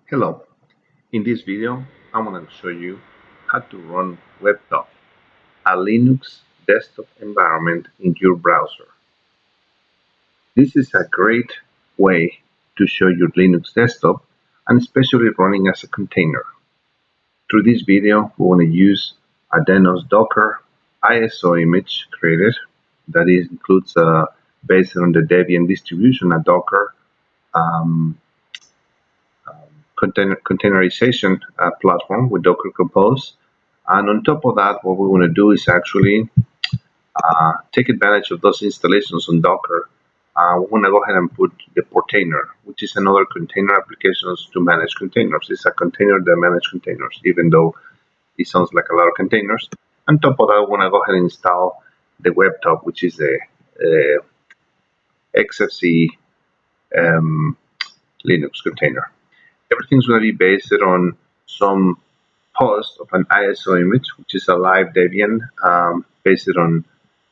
Hello, in this video I'm going to show you how to run WebTop, a Linux desktop environment in your browser. This is a great way to show your Linux desktop and especially running as a container. Through this video we want to use a DenOSDocker ISO image created that includes based on the Debian distribution a Docker containerization platform with Docker Compose. And on top of that, what we want to do is actually take advantage of those installations on Docker. We want to go ahead and put the Portainer, which is another container applications to manage containers. It's a container that manages containers, even though it sounds like a lot of containers. On top of that, we want to go ahead and install the WebTop, which is the XFCE Linux container. Everything's going to be based on some post of an ISO image, which is a live Debian based on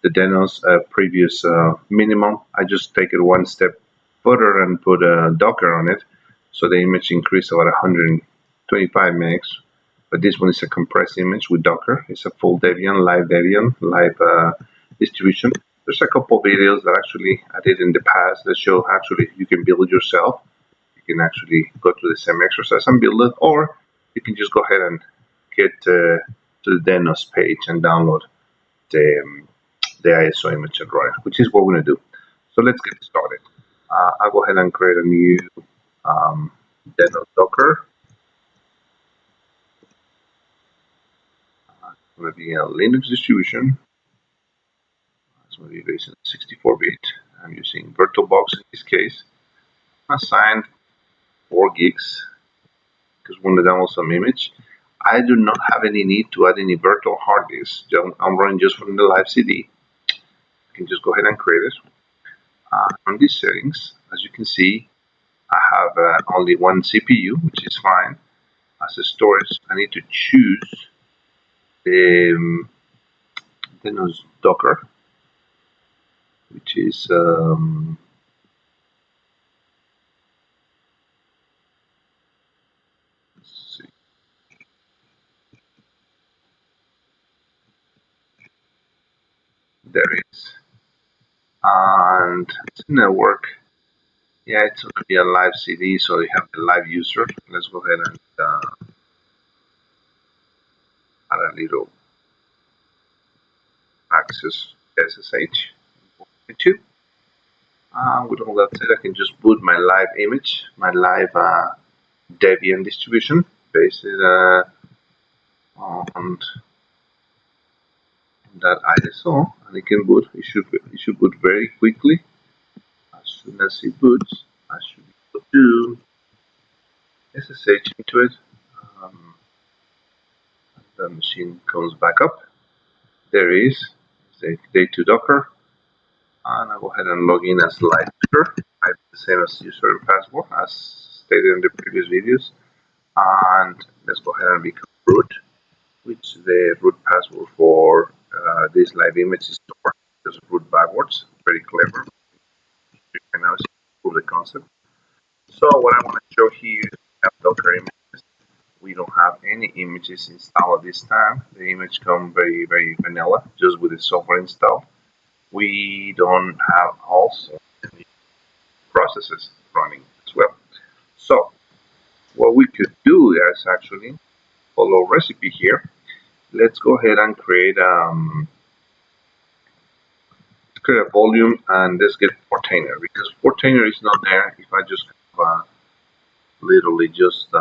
the DenOS previous minimum. I just take it one step further and put a Docker on it, so the image increased about 125 megs. But this one is a compressed image with Docker. It's a full Debian, live distribution. There's a couple videos that actually I did in the past that show actually you can build it yourself. You can actually go through the same exercise and build it, or you can just go ahead and get to the DenOS page and download the ISO image and run it, which is what we're going to do. So let's get started. I'll go ahead and create a new DenOSDocker. It's going to be a Linux distribution. It's going to be based on 64-bit. I'm using VirtualBox in this case. Assigned 4 gigs because we want to download some image. I do not have any need to add any virtual hard disk. I'm running just from the live CD. You can just go ahead and create it. On these settings, as you can see, I have only one CPU, which is fine. As a storage, I need to choose the DenOSDocker, which is there is, and it's a network. Yeah, it's going to be a live CD, so you have the live user. Let's go ahead and add a little access SSH. With all that said, I can just boot my live image, my live Debian distribution based on that ISO, and it can boot. It should boot very quickly. As soon as it boots, I should be able to SSH into it. The machine comes back up. There is the day2Docker, and I'll go ahead and log in as live user. I have the same as user and password as stated in the previous videos. And let's go ahead and become root, which the root password for this live image is stored. Just root backwards. Very clever. You can now prove the concept. So what I want to show here is we have Docker images. We don't have any images installed at this time. The image comes very vanilla, just with the software installed. We don't have also any processes running as well. So what we could do is actually follow recipe here. Let's go ahead and create a volume, and let's get Portainer, because Portainer is not there. If I just literally just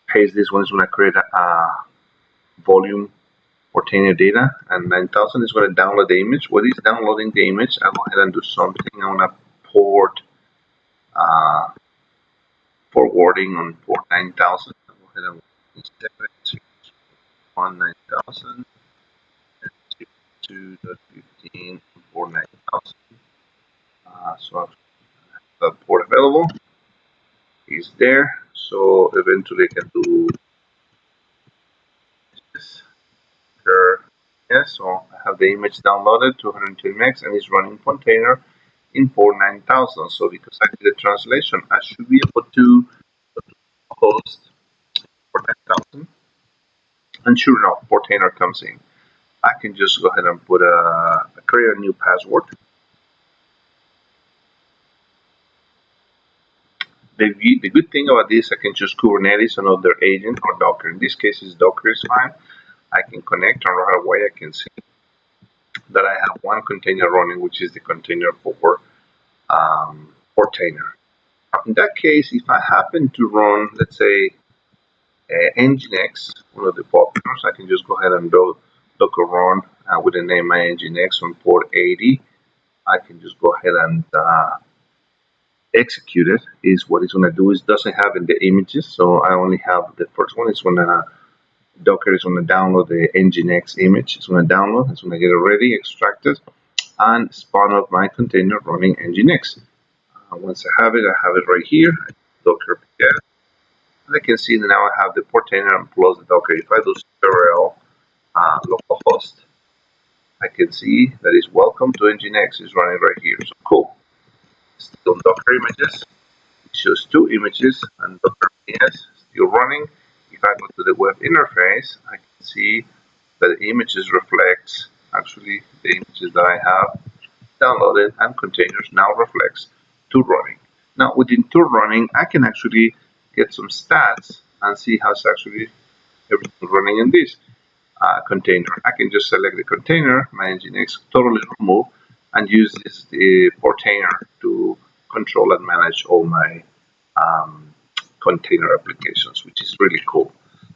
paste this one, it's going to create a volume Portainer data, and 9000 is going to download the image. What is downloading the image? I'll go ahead and do something. I want to port forwarding on port 9000. I'll go ahead and on 9000 and 2.15 for 9000. So the port available is there. So eventually I can do this. Yes, so I have the image downloaded, 220 megs, and it's running Portainer. in port 9000. So because I did a translation, I should be able to host port 9000. And sure enough, portainer comes in. I can just go ahead and create a new password. The good thing about this, I can choose Kubernetes, another agent, or Docker. In this case, Docker is fine. I can connect, and right away I can see that I have one container running, which is the container for portainer. In that case, if I happen to run, let's say, Nginx, one of the populars, I can just go ahead and do docker run with the name mynginx on port 80. I can just go ahead and execute it. Is what it's going to do is doesn't have in the images, so I only have the first one. It's going to Docker is going to download the Nginx image. It's going to download. It's going to get it ready, extracted, and spawn up my container running Nginx. Once I have it right here. Docker ps. And I can see that now I have the portainer and plus the Docker. If I do URL localhost, I can see that it's welcome to Nginx is running right here. So cool. Still Docker images. It shows two images and Docker ps still running. If I go to the web interface, I can see that the images reflects actually the images that I have downloaded, and containers now reflects to running. Now within to running, I can actually get some stats and see how's actually everything running in this container. I can just select the container, my Nginx totally remove, and use this portainer to control and manage all my container applications, which is really cool.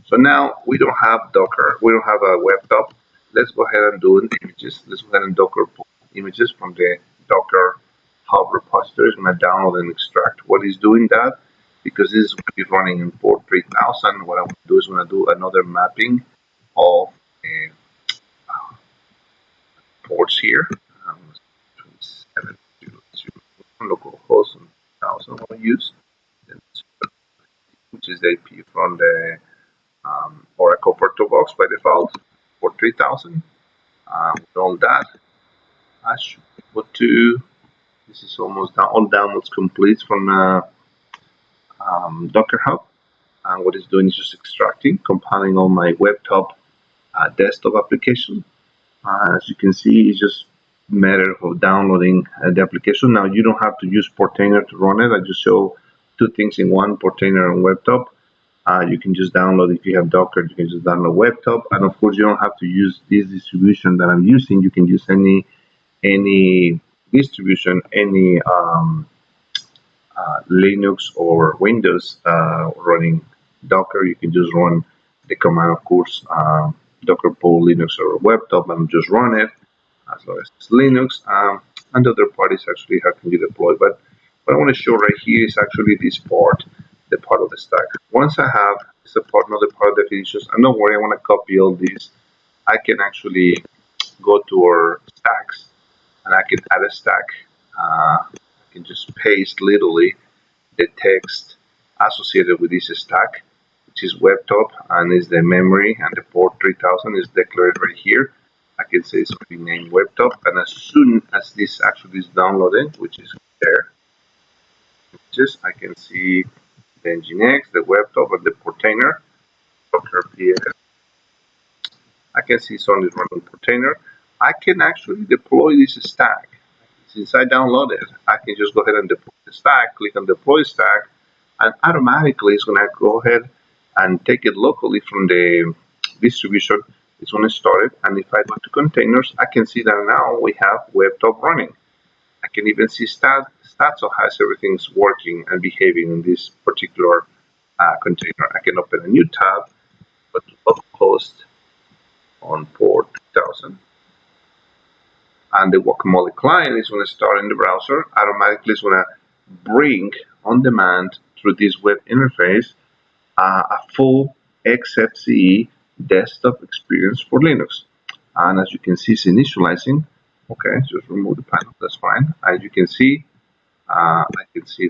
So now we don't have Docker, we don't have a WebTop. Let's go ahead and do the images. Let's go ahead and Docker pull images from the Docker Hub repository. It's going to download and extract. What is doing that? Because this is going to be running in port 3000. What I'm going to do is I'm going to do another mapping of ports here. 27.0.0 localhost 1000 I'm going to use, which is the IP from the Oracle VirtualBox by default for 3000. With all that, I should be able to. This is almost done. All downloads complete from Docker Hub. And what it's doing is just extracting, compiling all my WebTop desktop application. As you can see, it's just a matter of downloading the application. Now you don't have to use Portainer to run it. I just show two things in one, Portainer and WebTop. You can just download, if you have Docker, you can just download WebTop. And of course, you don't have to use this distribution that I'm using. You can use any distribution, any Linux or Windows running Docker. You can just run the command, of course, docker pull Linux or WebTop, and just run it as long as it's Linux. And other parties actually how can you deploy. But what I want to show right here is actually this part, the part of the stack. Once I have this another part of the definitions, and don't worry, I want to copy all these. I can actually go to our stacks, and I can add a stack. I can just paste literally the text associated with this stack, which is WebTop, and is the memory, and the port 3000 is declared right here. I can say it's going to be named WebTop, and as soon as this actually is downloaded, which is there, I can see the Nginx, the WebTop, and the portainer, Docker ps. I can see it's only running portainer. I can actually deploy this stack. Since I downloaded it, I can just go ahead and deploy the stack, click on deploy stack, and automatically it's going to go ahead and take it locally from the distribution. It's going to start it, and if I go to containers, I can see that now we have WebTop running. I can even see stats of how everything's working and behaving in this particular container. I can open a new tab, but localhost on port 1000. And the Guacamole client is going to start in the browser. Automatically, it's going to bring on demand through this web interface a full XFCE desktop experience for Linux. And as you can see, it's initializing. Okay, just remove the panel. That's fine. As you can see, I can see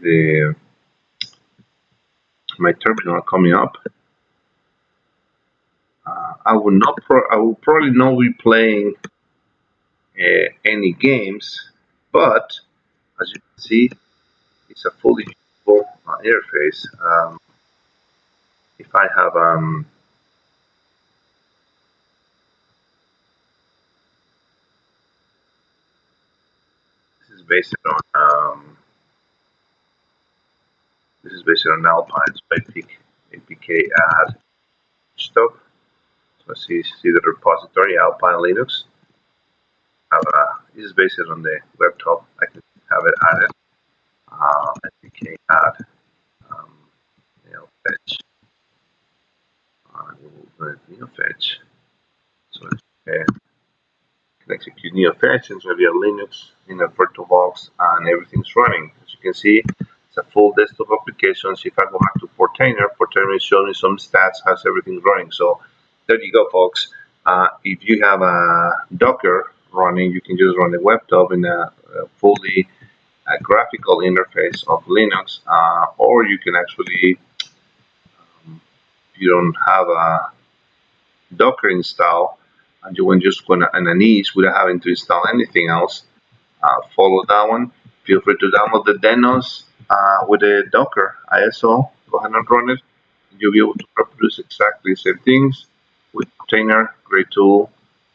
my terminal coming up. I will probably not be playing any games, but As you can see, it's a fully usable interface. If I have this is based on Alpine, so APK add stuff. So see the repository Alpine Linux. This is based on the WebTop. I can have it added. APK add fetch. We'll fetch. So can execute neofetch, and it's going to be a Linux in a VirtualBox, and everything's running. As you can see, it's a full desktop application. So if I go back to Portainer is showing me some stats, has everything running. So there you go, folks. If you have a Docker running, you can just run the WebTop in a fully graphical interface of Linux, or you can actually, if you don't have a Docker install, and you want just go on an ease without having to install anything else, follow that one. Feel free to download the DenOS with the Docker ISO. Go ahead and run it. You'll be able to reproduce exactly the same things with Portainer. Great tool.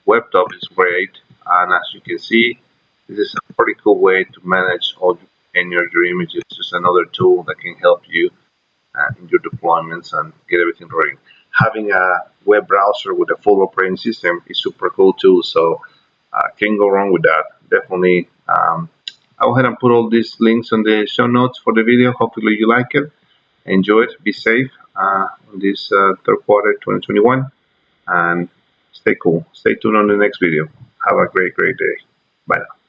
WebTop is great, and as you can see, this is a pretty cool way to manage all your images. Just another tool that can help you in your deployments and get everything running. Having a web browser with a full operating system is super cool too, so can't go wrong with that. Definitely. I'll go ahead and put all these links on the show notes for the video. Hopefully you like it. Enjoy it. Be safe on this third quarter 2021, and stay cool. Stay tuned on the next video. Have a great day. Bye now.